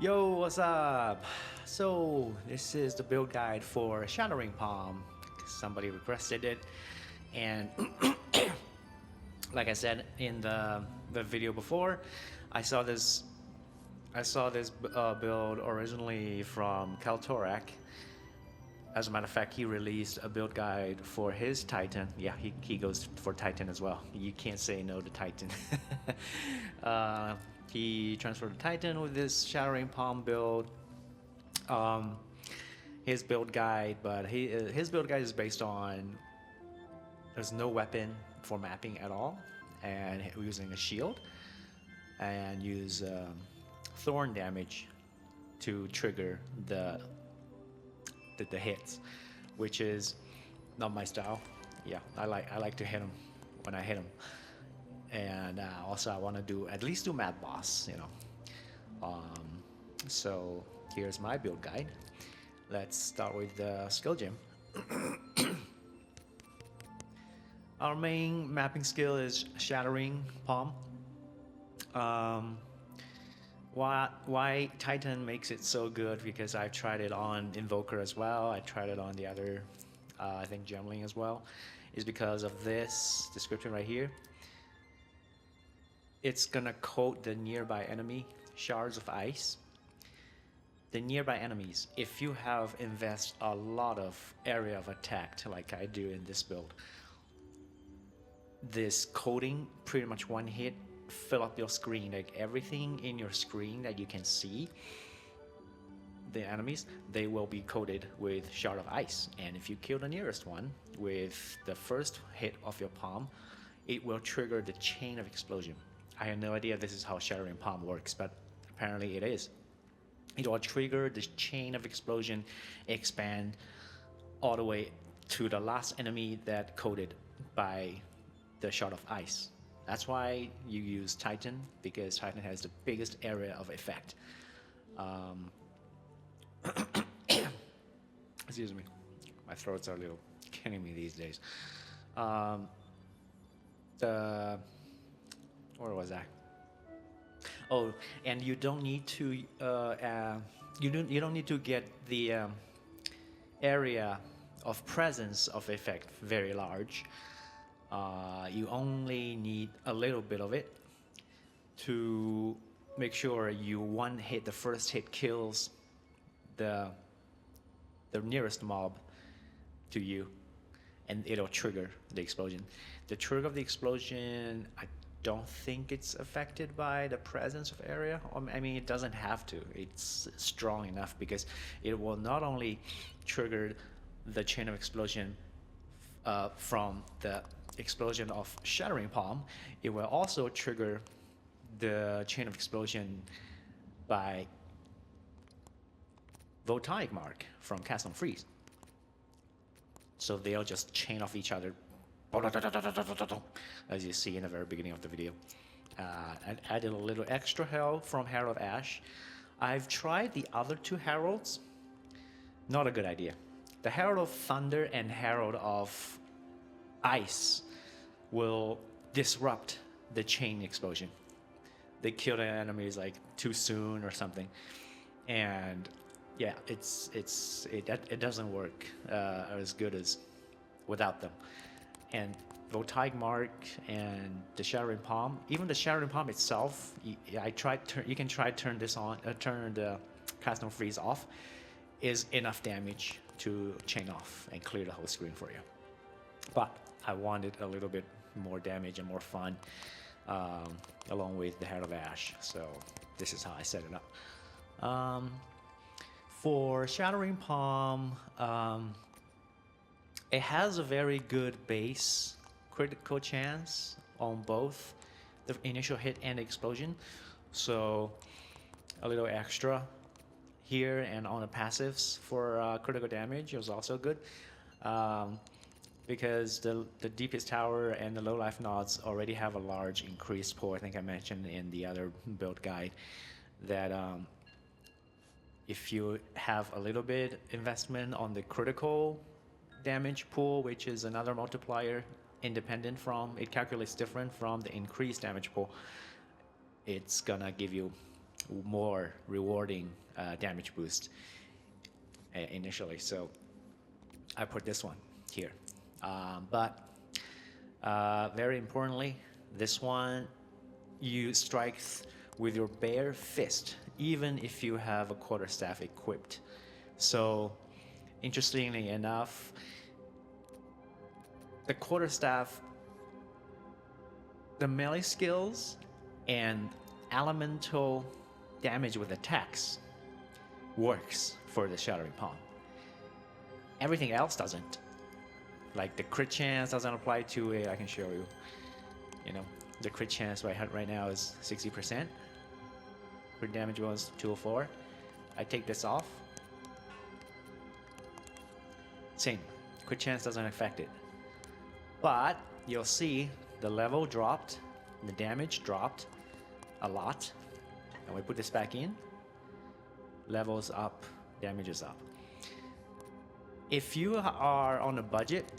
Yo, what's up? So, this is the build guide for Shattering Palm. Somebody requested it, and like I said in the video before, I saw this build originally from Kaltorak. As a matter of fact, he released a build guide for his Titan. Yeah, he goes for Titan as well. You can't say no to Titan. He transferred to Titan with this Shattering Palm build. His build guide, but his build guide is based on there's no weapon for mapping at all, and we're using a shield and use thorn damage to trigger the hits, which is not my style. Yeah, I like to hit him when I hit him, and also I want to at least do mad boss, you know. So here's my build guide. Let's start with the skill gem. Our main mapping skill is Shattering Palm. Why Titan makes it so good? Because I've tried it on Invoker as well. I tried it on the other, I think Gemling as well. Is because of this description right here. It's gonna coat the nearby enemy shards of ice. The nearby enemies, if you have invest a lot of area of attack like I do in this build, this coating pretty much one hit fill up your screen, like everything in your screen that you can see the enemies, they will be coated with shard of ice, and if you kill the nearest one with the first hit of your palm, it will trigger the chain of explosion. I had no idea this is how Shattering Palm works, but apparently it is. It will trigger the chain of explosion, expand all the way to the last enemy that coated by the shard of ice. That's why you use Titan, because Titan has the biggest area of effect. Excuse me, my throats are a little killing me these days. Where was I? Oh, and you don't need to you don't need to get the area of presence of effect very large. You only need a little bit of it to make sure you one hit, the first hit kills the nearest mob to you, and it'll trigger the explosion. The trigger of the explosion, I don't think it's affected by the presence of area. I mean, it doesn't have to. It's strong enough because it will not only trigger the chain of explosion from the explosion of Shattering Palm, it will also trigger the chain of explosion by Voltaic Mark from Cast on Freeze. So they'll just chain off each other, as you see in the very beginning of the video. I added a little extra health from Herald of Ash. I've tried the other two Heralds. Not a good idea. The Herald of Thunder and Herald of Ice will disrupt the chain explosion. They kill the enemies like too soon or something, and yeah, it doesn't work as good as without them. And Voltaic Mark and the Shattering Palm, even the Shattering Palm itself, you can try turn this on, turn the Cast on Freeze off, is enough damage to chain off and clear the whole screen for you. But I wanted a little bit more damage and more fun, along with the Heart of Ash. So this is how I set it up. For Shattering Palm, it has a very good base critical chance on both the initial hit and the explosion. So a little extra here, and on the passives for critical damage is also good. Because the deepest tower and the low life nodes already have a large increased pool. I think I mentioned in the other build guide that if you have a little bit investment on the critical damage pool, which is another multiplier independent from, it calculates different from the increased damage pool, it's gonna give you more rewarding damage boost initially. So I put this one here. But very importantly, this one you strike with your bare fist, even if you have a quarterstaff equipped. So interestingly enough, the quarterstaff, the melee skills and elemental damage with attacks works for the Shattering Palm. Everything else doesn't. Like the crit chance doesn't apply to it. I can show you. You know, the crit chance right now is 60%. Crit damage was 204. I take this off. Same. Crit chance doesn't affect it. But you'll see the level dropped, the damage dropped a lot. And we put this back in. Levels up, damage is up. If you are on a budget,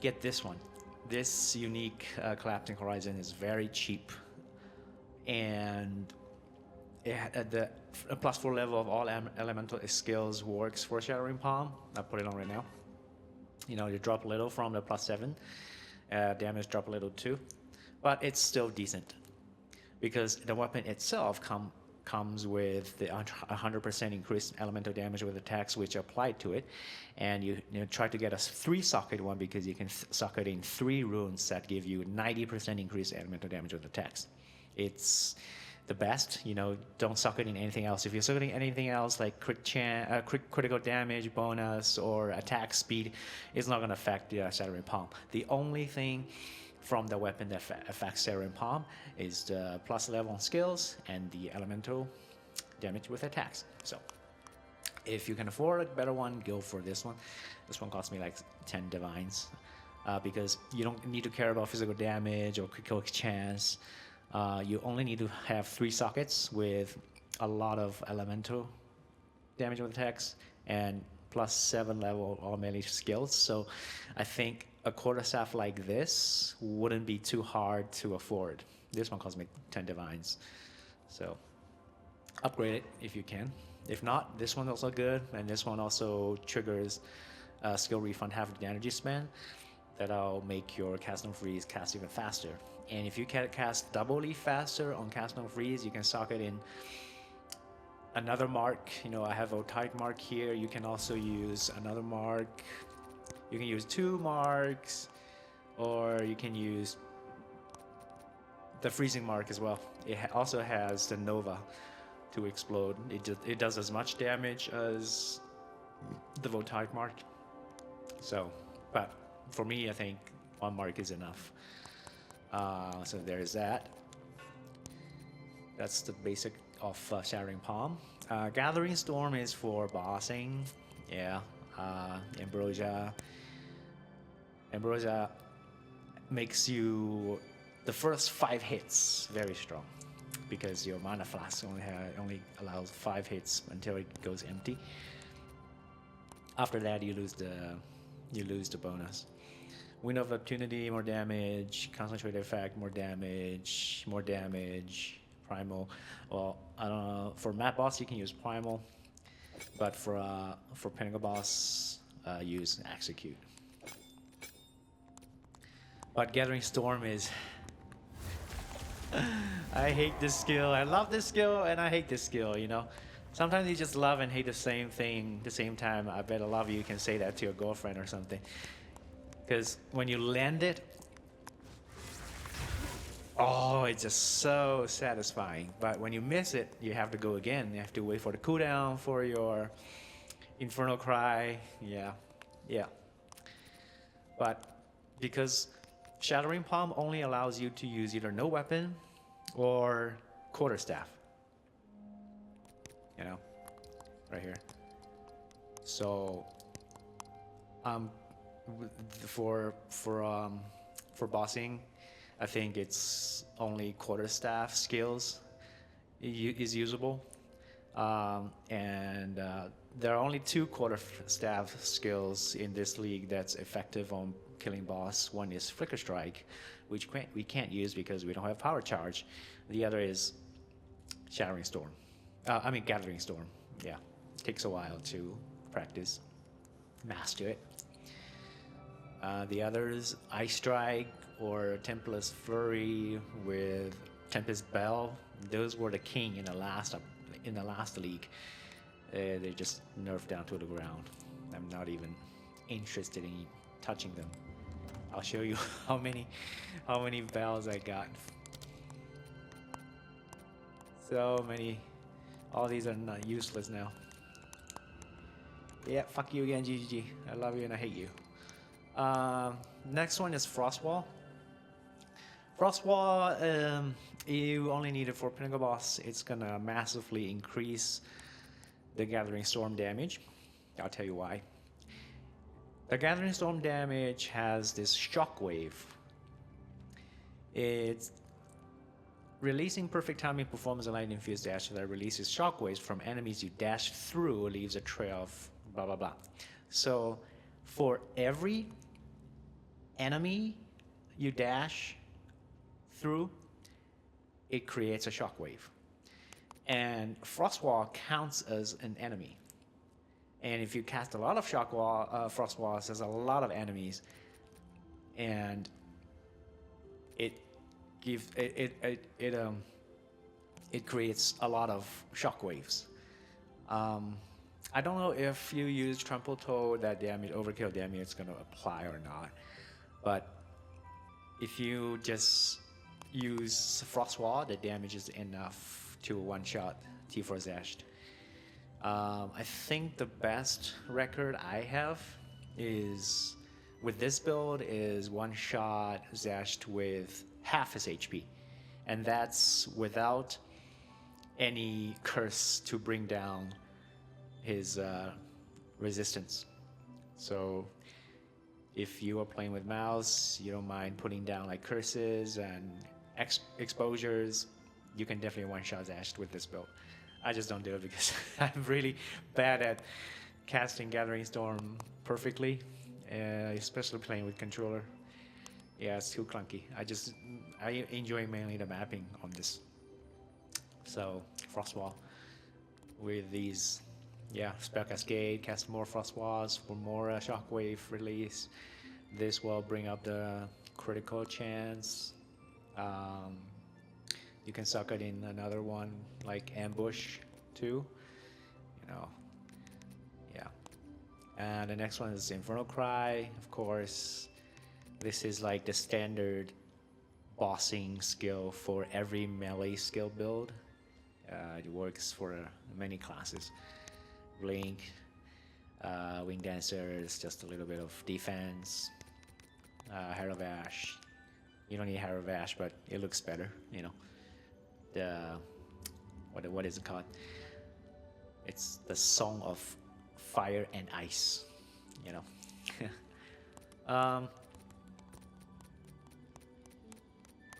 get this one. This unique collapsing horizon is very cheap, and the +4 level of all elemental skills works for Shattering Palm. I'll put it on right now. You know, you drop a little from the +7, damage drop a little too, but it's still decent because the weapon itself comes with the 100% increased elemental damage with attacks which apply to it, and you try to get a 3-socket one because you can socket in 3 runes that give you 90% increased elemental damage with attacks. It's the best. You know, don't socket in anything else. If you're socketing anything else like critical damage bonus or attack speed, it's not going to affect the Shattering Palm. The only thing from the weapon that affects Shattering Palm is the +11 on skills and the elemental damage with attacks. So if you can afford a better one, go for this one. This one cost me like 10 divines because you don't need to care about physical damage or critical chance. You only need to have 3 sockets with a lot of elemental damage with attacks and +7 level all melee skills. So I think a quarterstaff like this wouldn't be too hard to afford. This one cost me 10 divines. So upgrade it if you can. If not, this one's also good, and this one also triggers skill refund half the energy spend. That'll make your cast on freeze cast even faster. And if you can cast doubly faster on cast on freeze, you can socket in another mark. You know, I have a tight mark here. You can also use another mark. You can use 2 marks, or you can use the freezing mark as well. It also has the Nova to explode. It does as much damage as the Voltaic mark. So, but for me, I think 1 mark is enough. So there's that. That's the basic of Shattering Palm. Gathering Storm is for bossing. Yeah. Ambrosia makes you the first 5 hits very strong because your mana flask only allows 5 hits until it goes empty. After that, you lose the bonus. Wind of Opportunity, more damage. Concentrated Effect, more damage. Primal. Well, I don't know. For map boss, you can use Primal, but for Pinnacle boss, use Execute. But Gathering Storm is... I hate this skill. I love this skill, and I hate this skill, you know? Sometimes you just love and hate the same thing at the same time. I bet a lot of you can say that to your girlfriend or something. Because when you land it, oh, it's just so satisfying. But when you miss it, you have to go again. You have to wait for the cooldown for your Infernal Cry. Yeah. But because Shattering Palm only allows you to use either no weapon or quarterstaff. You know, right here. So, for bossing, I think it's only quarterstaff skills is usable, and there are only 2 quarterstaff skills in this league that's effective on killing boss. One is Flicker Strike, which we can't use because we don't have Power Charge. The other is Shattering Storm. I mean, Gathering Storm. Yeah, takes a while to practice, master it. The others, Ice Strike or Tempest Flurry with Tempest Bell. Those were the king in the last league. They just nerfed down to the ground. I'm not even interested in touching them. I'll show you how many bells I got. So many. All these are not useless now. Yeah, fuck you again, GGG. I love you and I hate you. Next one is Frostwall. Frostwall, you only need it for Pinnacle Boss. It's gonna massively increase the Gathering Storm damage. I'll tell you why. The Gathering Storm damage has this shockwave. It's releasing perfect timing performs a lightning fuse dash that releases shockwaves from enemies you dash through, leaves a trail of blah blah blah. So for every enemy you dash through, it creates a shockwave. And Frostwall counts as an enemy. And if you cast a lot of Frostwalls, there's a lot of enemies, and it creates a lot of shockwaves. I don't know if you use Trample Toe, that damage, overkill damage, it's going to apply or not. But if you just use Frostwall, the damage is enough to one-shot T4 Zashed. I think the best record I have is with this build is one-shot Zashed with half his HP, and that's without any curse to bring down his resistance. So if you are playing with mouse, you don't mind putting down like curses and exposures, you can definitely one-shot Zashed with this build. I just don't do it because I'm really bad at casting Gathering Storm perfectly, especially playing with controller. Yeah, it's too clunky. I enjoy mainly the mapping on this. So Frostwall with these, yeah, Spell Cascade, cast more Frostwalls for more shockwave release. This will bring up the critical chance. You can suck it in another one like Ambush too. You know, yeah. And the next one is Infernal Cry, of course. This is like the standard bossing skill for every melee skill build. It works for many classes. Blink, Wing Dancer is just a little bit of defense. Hair of Ash. You don't need Hair of Ash, but it looks better, you know. What is it called? It's the Song of Fire and Ice, you know.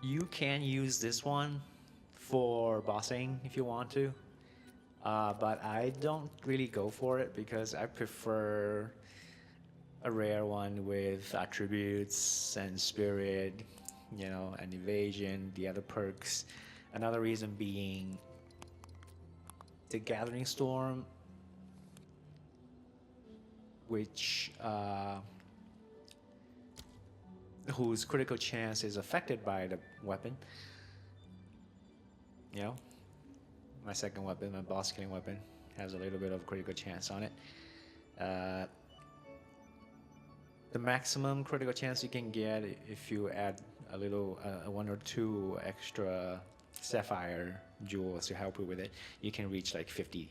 You can use this one for bossing if you want to, but I don't really go for it because I prefer a rare one with attributes and spirit, you know, and evasion, the other perks. Another reason being the Gathering Storm, which whose critical chance is affected by the weapon. You know, my second weapon, my boss killing weapon, has a little bit of critical chance on it. The maximum critical chance you can get if you add a little, one or two extra sapphire jewels to help you with it, you can reach like 50%.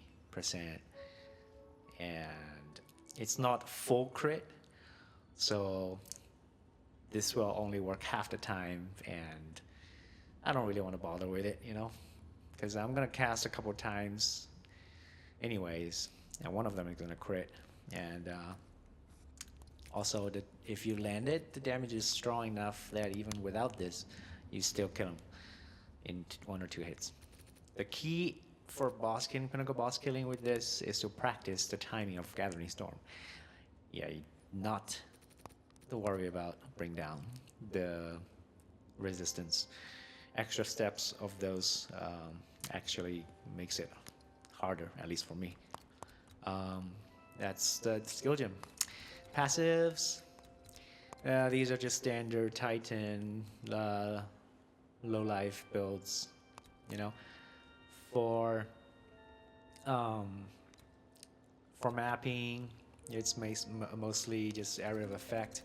And it's not full crit, so this will only work half the time, and I don't really want to bother with it, you know, because I'm gonna cast a couple times anyways, and one of them is gonna crit, and also if you land it, the damage is strong enough that even without this, you still kill him in 1 or 2 hits. The key for boss killing, pinnacle boss killing with this is to practice the timing of Gathering Storm. Yeah, not to worry about bring down the resistance. Extra steps of those actually makes it harder, at least for me. That's the skill gem. Passives. These are just standard Titan low life builds. You know, for mapping, it's mostly just area of effect.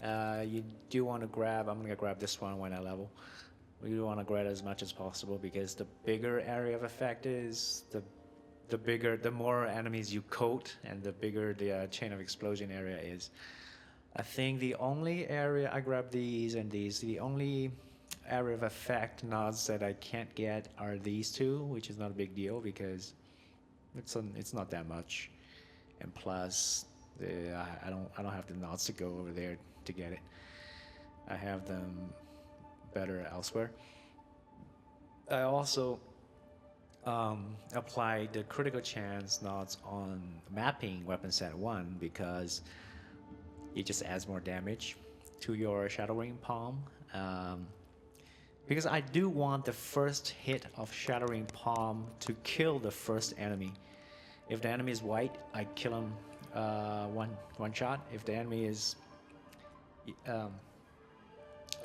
You do want to grab. I'm gonna grab this one when I level. We want to grab as much as possible because the bigger area of effect is, the more enemies you coat, and the bigger the chain of explosion area is. I think the only area I grab these and these, the only area of effect nods that I can't get are these two, which is not a big deal because it's not that much, and plus I don't have the nods to go over there to get it. I have them better elsewhere. I also applied the critical chance nods on mapping weapon set 1 because it just adds more damage to your Shattering Palm. Because I do want the first hit of Shattering Palm to kill the first enemy. If the enemy is white, I kill him one shot. If the enemy is a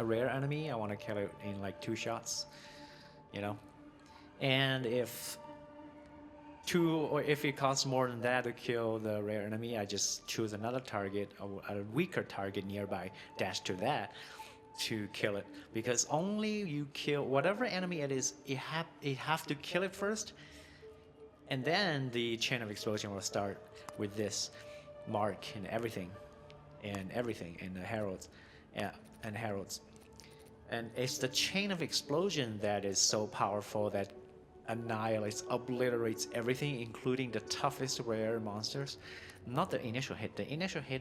rare enemy, I want to kill it in like 2 shots, you know. And if it costs more than that to kill the rare enemy, I just choose another target, a weaker target nearby, dash to that to kill it. Because only you kill whatever enemy it is, you have to kill it first, and then the chain of explosion will start with this mark and everything, and the heralds, and heralds. And it's the chain of explosion that is so powerful that annihilates, obliterates everything, including the toughest rare monsters. Not the initial hit. The initial hit,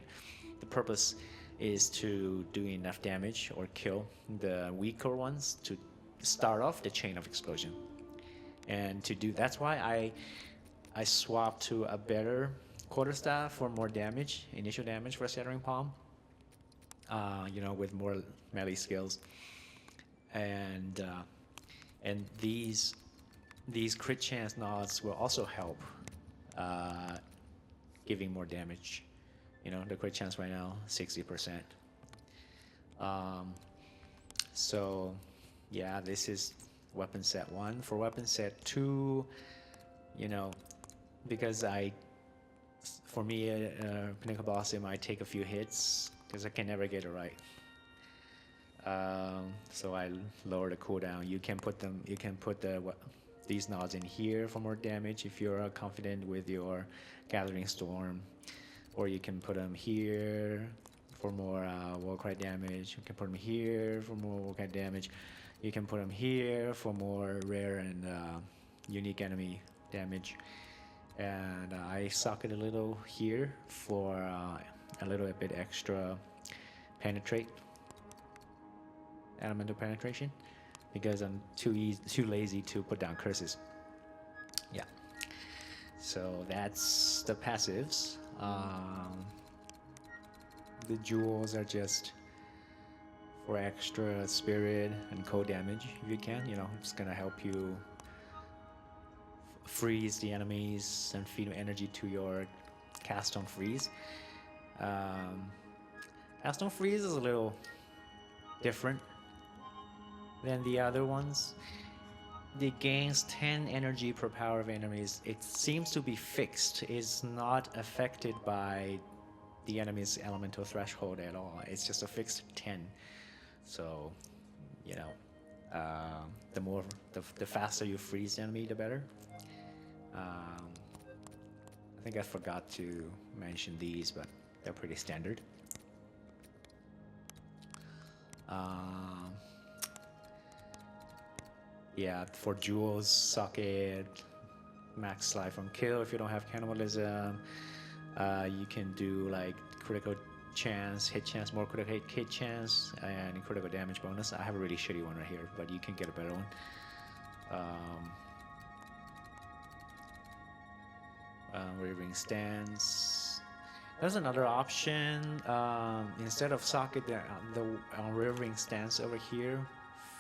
the purpose is to do enough damage or kill the weaker ones to start off the chain of explosion. And that's why I swapped to a better quarterstaff for more damage, initial damage for Shattering Palm. You know, with more melee skills. And these crit chance nods will also help giving more damage. You know, the crit chance right now 60%. So yeah, this is weapon set 1. For weapon set 2, you know, because for me, Pinnacle Boss, it might take a few hits because I can never get it right. So I lower the cooldown. You can put these nods in here for more damage if you're confident with your Gathering Storm, or you can put them here for more Warcry damage. You can put them here for more Warcry damage. You can put them here for more rare and unique enemy damage. And I socket a little here for a little bit extra penetrate, elemental penetration, because I'm too lazy to put down curses. Yeah. So that's the passives. The jewels are just for extra spirit and cold damage if you can. You know, it's gonna help you freeze the enemies and feed energy to your cast on freeze. Cast on freeze is a little different than the other ones. It gains 10 energy per power of enemies. It seems to be fixed. It's not affected by the enemy's elemental threshold at all. It's just a fixed 10. So, you know, the faster you freeze the enemy, the better. I think I forgot to mention these, but they're pretty standard. Yeah, for jewels, socket, max life on kill if you don't have cannibalism. You can do like critical chance, hit chance, more critical hit chance, and critical damage bonus. I have a really shitty one right here, but you can get a better one. Wavering stance. There's another option. Instead of socket, the wavering stance over here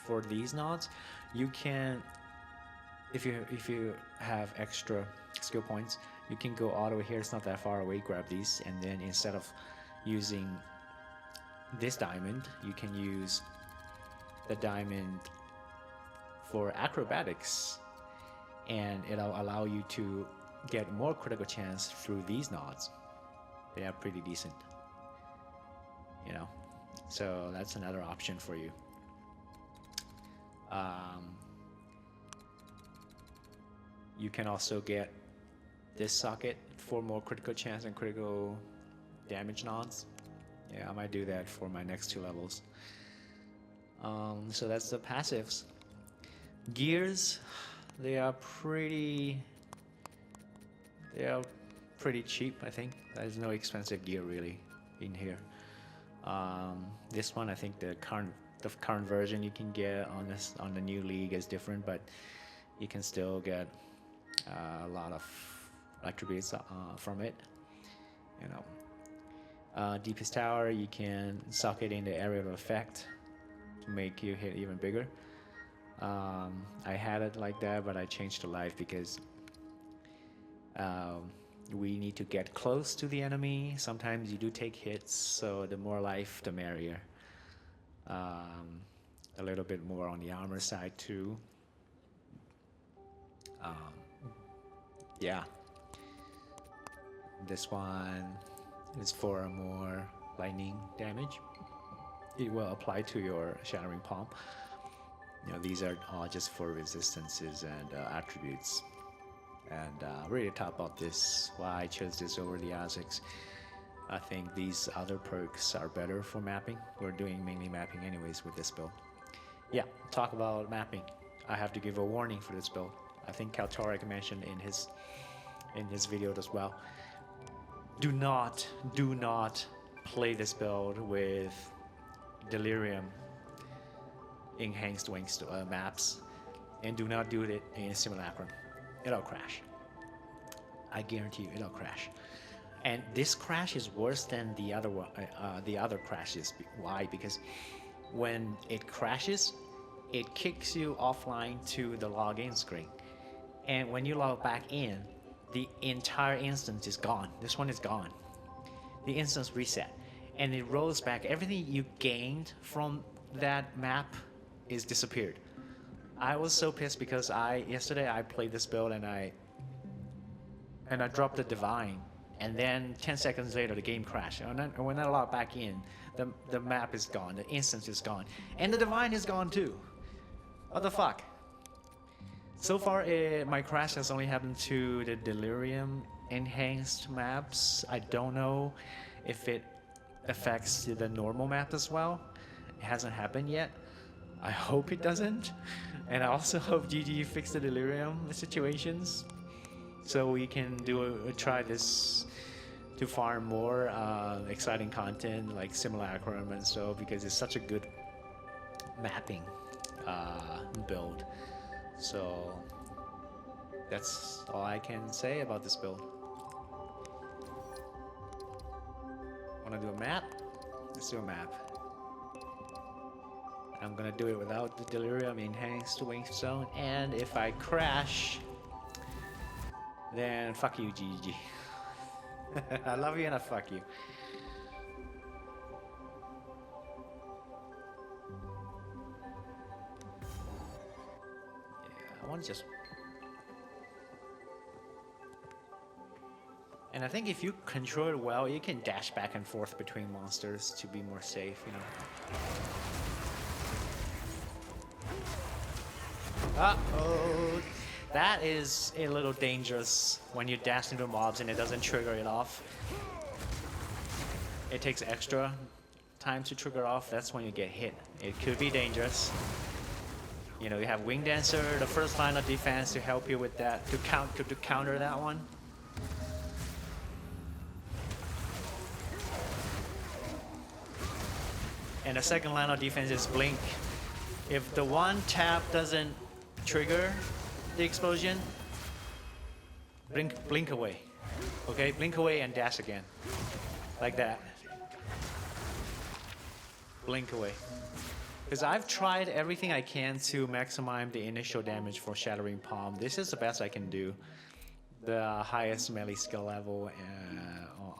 for these nodes, you can if you have extra skill points, you can go all the way here. It's not that far away. Grab these, and then instead of using this diamond, you can use the diamond for acrobatics, and it'll allow you to get more critical chance through these nods. They are pretty decent, you know. So that's another option for you. You can also get this socket for more critical chance and critical damage nods. Yeah, I might do that for my next 2 levels. So that's the passives. Gears, they are pretty cheap, I think. There's no expensive gear really in here. This one, I think the current version you can get on the new league is different, but you can still get a lot of attributes from it. You know, deepest tower, you can suck it in the area of effect to make you hit even bigger. I had it like that, but I changed to life because we need to get close to the enemy. Sometimes you do take hits, so the more life, the merrier. A little bit more on the armor side too. Yeah. This one is for more lightning damage. It will apply to your Shattering Palm. You know, these are all just for resistances and attributes. And really to top up this, why I chose this over the Azix. I think these other perks are better for mapping. We're doing mainly mapping anyways with this build. Yeah, talk about mapping. I have to give a warning for this build. I think Kaltorek mentioned in his video as well. Do not play this build with delirium enhanced wings maps, and do not do it in simulacrum. It'll crash. I guarantee you, it'll crash. And this crash is worse than the other crashes. Why? Because when it crashes, it kicks you offline to the login screen, and when you log back in, the entire instance is gone. This one is gone. The instance reset, and it rolls back. Everything you gained from that map is disappeared. I was so pissed because yesterday I played this build and I dropped the divine, and then 10 seconds later the game crashed. And when I log back in, the map is gone, the instance is gone, and the divine is gone too. What the fuck? So far, my crash has only happened to the delirium enhanced maps. I don't know if it affects the normal map as well. It hasn't happened yet. I hope it doesn't. And I also hope GG fix the delirium situations, so we can try this to farm more exciting content like simulacrum and so, because it's such a good mapping build. So that's all I can say about this build. Wanna do a map? Let's do a map. I'm gonna do it without the delirium enhanced wing zone, and if I crash, then fuck you, GG. I love you and I fuck you. Yeah, I want to just... And I think if you control it well, you can dash back and forth between monsters to be more safe, you know. Uh-oh. That is a little dangerous when you dash into mobs and it doesn't trigger it off. It takes extra time to trigger off. That's when you get hit. It could be dangerous. You know, you have Wing Dancer, the first line of defense, to help you with that, to counter that one. And the second line of defense is Blink. If the one tap doesn't trigger the explosion, blink away. Okay, blink away and dash again. Like that. Blink away. Because I've tried everything I can to maximize the initial damage for Shattering Palm. This is the best I can do. The highest melee skill level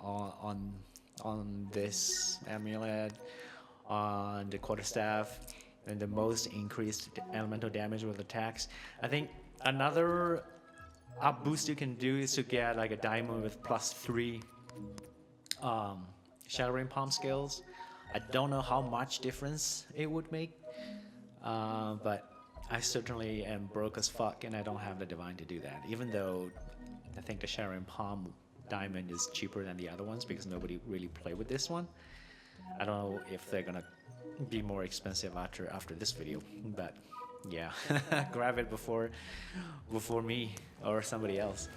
on this amulet, on the quarterstaff, and the most increased elemental damage with attacks. I think another up boost you can do is to get like a diamond with +3 Shattering Palm skills. I don't know how much difference it would make, but I certainly am broke as fuck and I don't have the divine to do that, even though I think the Shattering Palm diamond is cheaper than the other ones because nobody really played with this one. I don't know if they're gonna be more expensive after this video, but yeah, grab it before me or somebody else.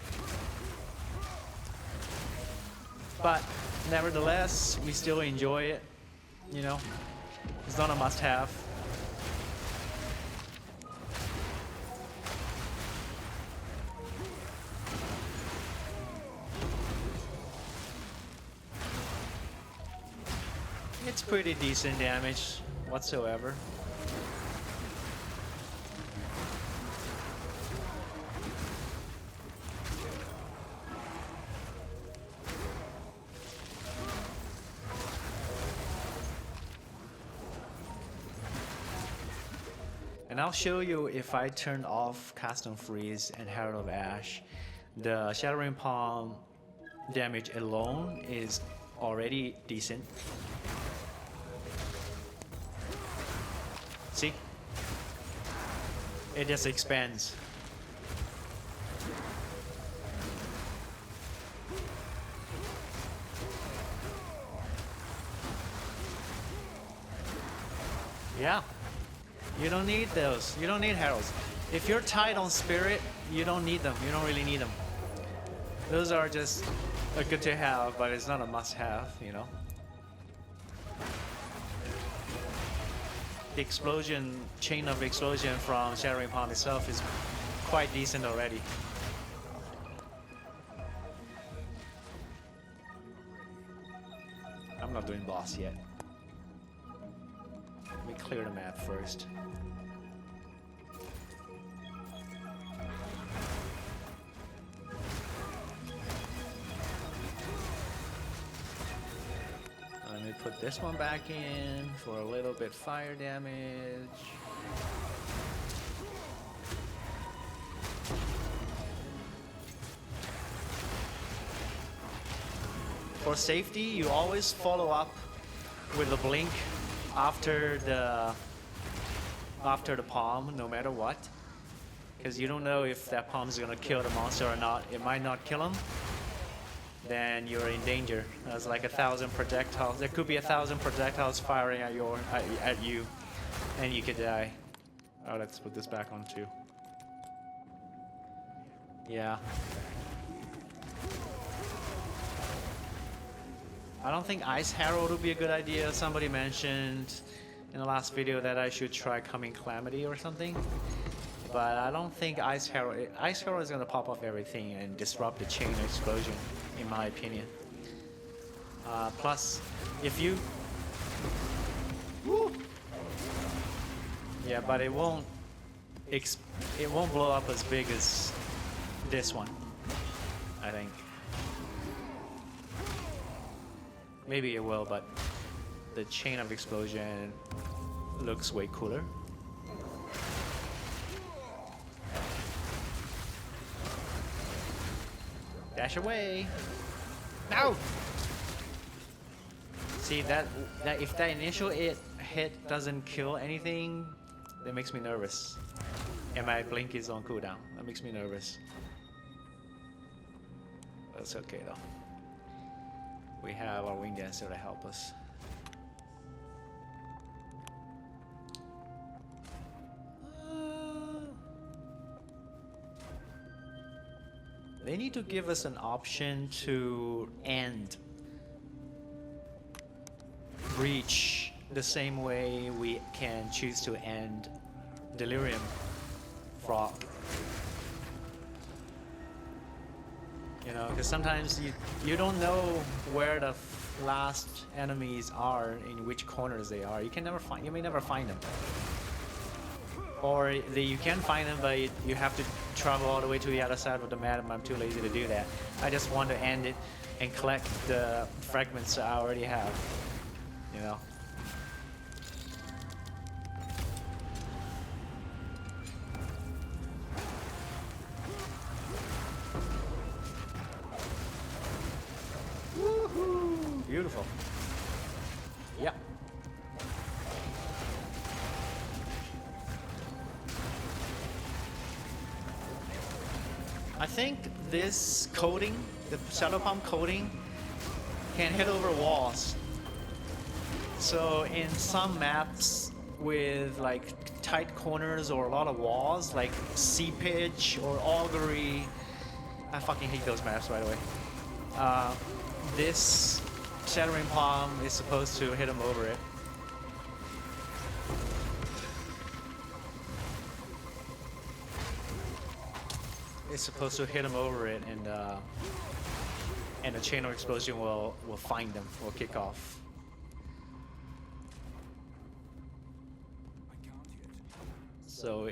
But nevertheless, we still enjoy it. You know, it's not a must-have. It's pretty decent damage whatsoever. And I'll show you if I turned off Custom Freeze and Herald of Ash, the Shattering Palm damage alone is already decent. See? It just expands. Yeah. You don't need those. You don't need heralds. If you're tight on spirit, you don't need them. You don't really need them. Those are just a good to have, but it's not a must-have, you know. The explosion, chain of explosion from Shattering Palm itself is quite decent already. I'm not doing boss yet. Let me clear the map first. Let me put this one back in for a little bit fire damage. For safety, you always follow up with a blink after the palm, no matter what, because you don't know if that palm is gonna kill the monster or not. It might not kill him. Then you're in danger. There's like 1,000 projectiles. There could be 1,000 projectiles firing at you, and you could die. Oh, let's put this back on too. Yeah. I don't think Ice Herald would be a good idea. Somebody mentioned in the last video that I should try Coming Calamity or something. But I don't think Ice Herald is gonna pop off everything and disrupt the chain explosion, in my opinion. Plus, if you... Woo! Yeah, but it won't blow up as big as this one, I think. Maybe it will, but the chain of explosion looks way cooler. Dash away! No! See that if that initial hit doesn't kill anything, that makes me nervous. And my blink is on cooldown. That makes me nervous. That's okay though. We have our Wing Dancer to help us. They need to give us an option to end Breach the same way we can choose to end Delirium Frog. You know, because sometimes you don't know where the last enemies are, in which corners they are. You may never find them. Or you can find them, but you have to travel all the way to the other side of the map. I'm too lazy to do that. I just want to end it and collect the fragments I already have, you know. Woohoo! Beautiful. Yep. I think this coating, the shadow pump coating, can hit over walls. So in some maps with like tight corners or a lot of walls, like seepage or augury, I fucking hate those maps, by the way. This shattering palm is supposed to hit them over it. It's supposed to hit them over it, and the chain of explosion will find them, will kick off. So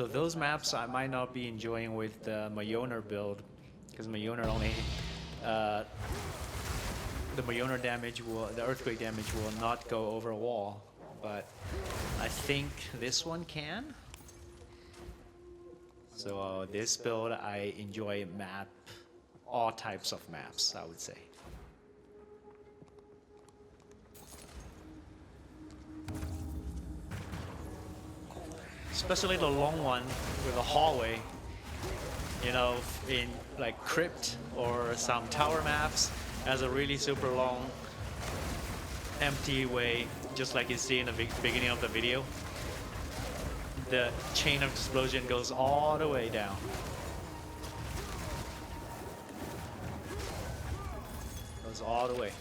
those maps I might not be enjoying with the Mjolnir build, because Mjolnir only the Mjolnir damage the earthquake damage will not go over a wall, but I think this one can. So this build, I enjoy all types of maps, I would say. Especially the long one with a hallway, you know, in like crypt or some tower maps, has a really super long empty way, just like you see in the beginning of the video. The chain of explosion goes all the way down. Goes all the way.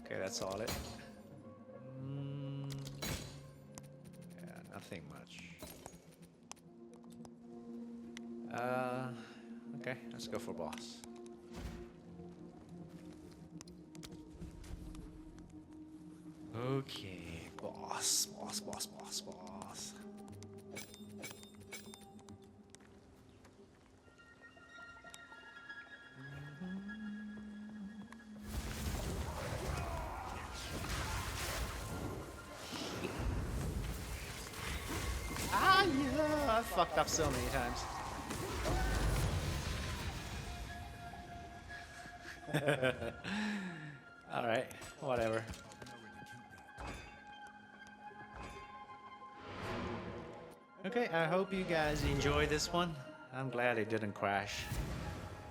Okay, that's solid. Yeah, nothing much. Okay, let's go for boss. Okay, boss. Ah, yeah, I fucked up so many times. All right, whatever. Okay, I hope you guys enjoy this one. I'm glad it didn't crash.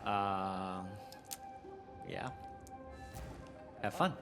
Yeah. Have fun.